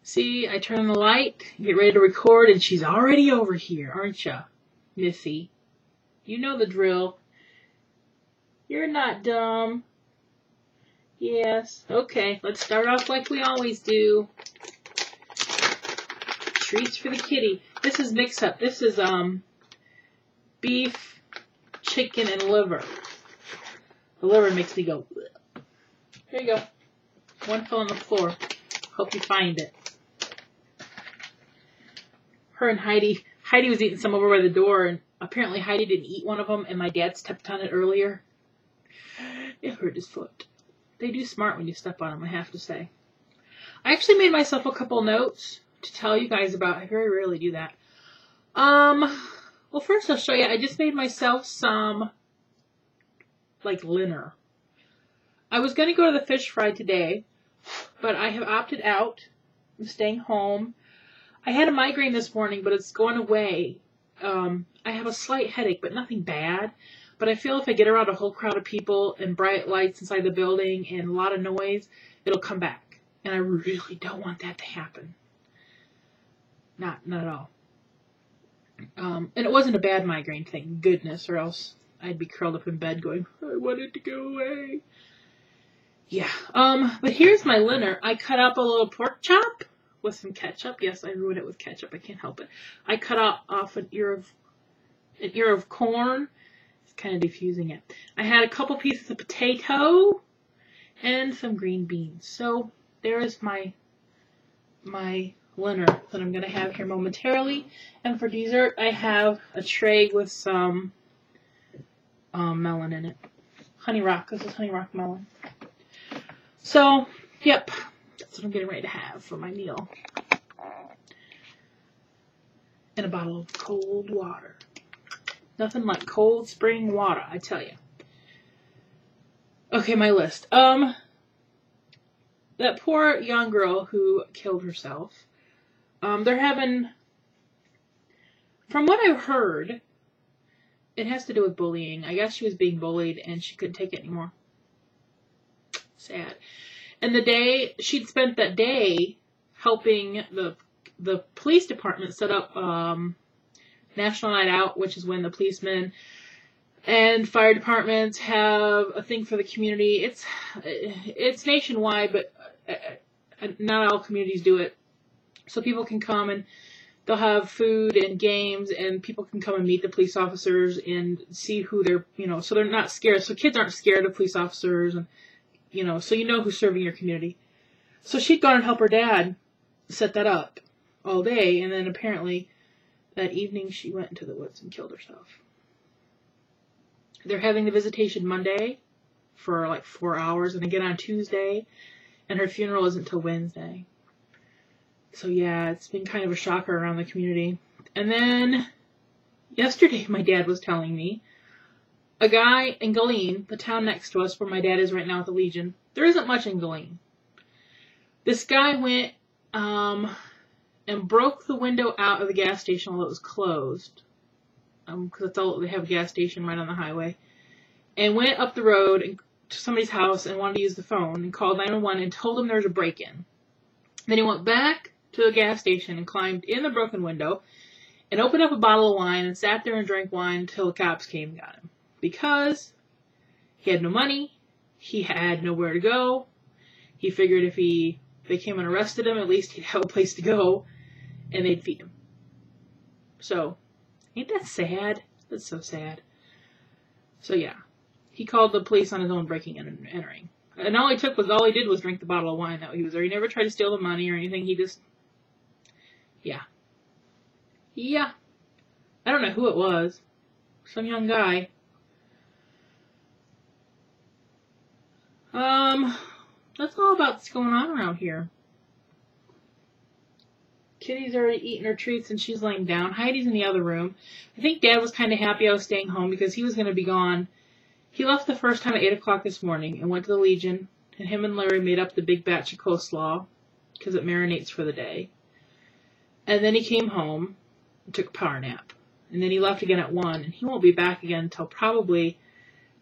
See, I turn on the light, get ready to record, and she's already over here, aren't ya, Missy? You know the drill. You're not dumb. Yes. Okay, let's start off like we always do. Treats for the kitty. This is mix-up. This is, beef, chicken, and liver. The liver makes me go, bleh. Here you go. One fell on the floor. Hope you find it. Her and Heidi was eating some over by the door, and apparently Heidi didn't eat one of them, and my dad stepped on it earlier. It hurt his foot. They do smart when you step on them, I have to say. I actually made myself a couple notes to tell you guys about. I very rarely do that. Well, first I'll show you. I just made myself some, like, dinner. I was going to go to the fish fry today, but I have opted out. I'm staying home. I had a migraine this morning, but it's going away. I have a slight headache, but nothing bad. But I feel if I get around a whole crowd of people and bright lights inside the building and a lot of noise, it'll come back. And I really don't want that to happen. Not at all. And it wasn't a bad migraine, thank goodness, or else I'd be curled up in bed going, I want it to go away. Yeah. But here's my dinner. I cut up a little pork chop with some ketchup. Yes, I ruined it with ketchup. I can't help it. I cut off an ear of corn. It's kind of diffusing it. I had a couple pieces of potato and some green beans. So there's my dinner that I'm going to have here momentarily. And for dessert, I have a tray with some melon in it. Honey Rock. This is Honey Rock melon. So, yep. That's what I'm getting ready to have for my meal. And a bottle of cold water. Nothing like cold spring water, I tell you. Okay, my list. That poor young girl who killed herself. They're having, from what I've heard, it has to do with bullying. I guess she was being bullied and she couldn't take it anymore. Sad. And she'd spent that day helping the police department set up National Night Out, which is when the policemen and fire departments have a thing for the community. It's nationwide, but not all communities do it. So people can come and they'll have food and games, and people can come and meet the police officers and see who they're, so they're not scared. So kids aren't scared of police officers, and so you know who's serving your community. So she'd gone and helped her dad set that up all day, and then apparently that evening she went into the woods and killed herself. They're having the visitation Monday for like 4 hours, and again on Tuesday, and her funeral isn't until Wednesday. So yeah, it's been kind of a shocker around the community. And then yesterday my dad was telling me, a guy in Galeen, the town next to us where my dad is right now at the Legion, there isn't much in Galeen. This guy went and broke the window out of the gas station while it was closed, because they have a gas station right on the highway, and went up the road to somebody's house and wanted to use the phone and called 911 and told them there was a break-in. Then he went back to the gas station and climbed in the broken window and opened up a bottle of wine and sat there and drank wine until the cops came and got him. Because he had no money, he had nowhere to go. He figured if they came and arrested him, at least he'd have a place to go, and they'd feed him. So, ain't that sad? That's so sad. So yeah, he called the police on his own breaking and entering. And all he did was drink the bottle of wine that he was there. He never tried to steal the money or anything. He just, yeah. I don't know who it was. Some young guy. That's all about what's going on around here. Kitty's already eaten her treats and she's laying down. Heidi's in the other room. I think Dad was kind of happy I was staying home because he was going to be gone. He left the first time at 8 o'clock this morning and went to the Legion, and him and Larry made up the big batch of coleslaw because it marinates for the day. And then he came home and took a power nap. And then he left again at 1, and he won't be back again until probably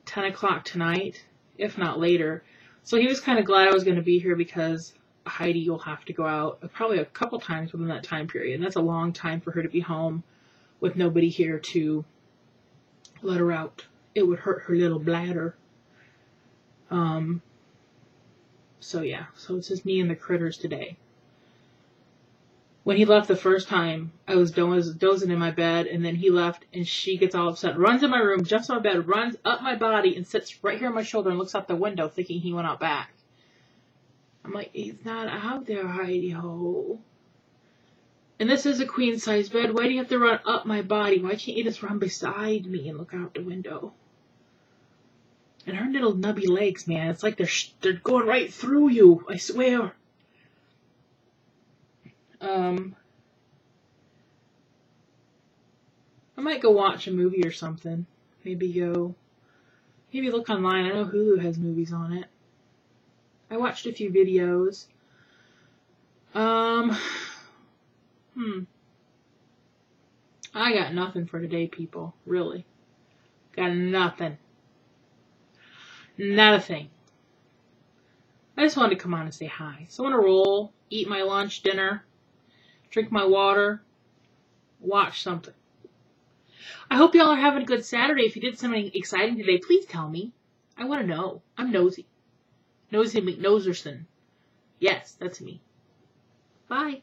10 o'clock tonight, if not later. So he was kind of glad I was going to be here because Heidi will have to go out probably a couple times within that time period. And that's a long time for her to be home with nobody here to let her out. It would hurt her little bladder. So yeah, so it's just me and the critters today. When he left the first time, I was dozing in my bed, and then he left, and she gets all upset, runs in my room, jumps on my bed, runs up my body, and sits right here on my shoulder and looks out the window thinking he went out back. I'm like, he's not out there, Heidi Ho. And this is a queen-size bed. Why do you have to run up my body? Why can't you just run beside me and look out the window? And her little nubby legs, man, it's like they're going right through you, I swear. I might go watch a movie or something. Maybe look online. I know Hulu has movies on it. I watched a few videos. I got nothing for today, people. Really. Got nothing. Not a thing. I just wanted to come on and say hi. So I'm going to roll, eat my lunch, dinner, drink my water, watch something. I hope y'all are having a good Saturday. If you did something exciting today, please tell me. I want to know. I'm nosy. Nosy McNoserson. Yes, that's me. Bye.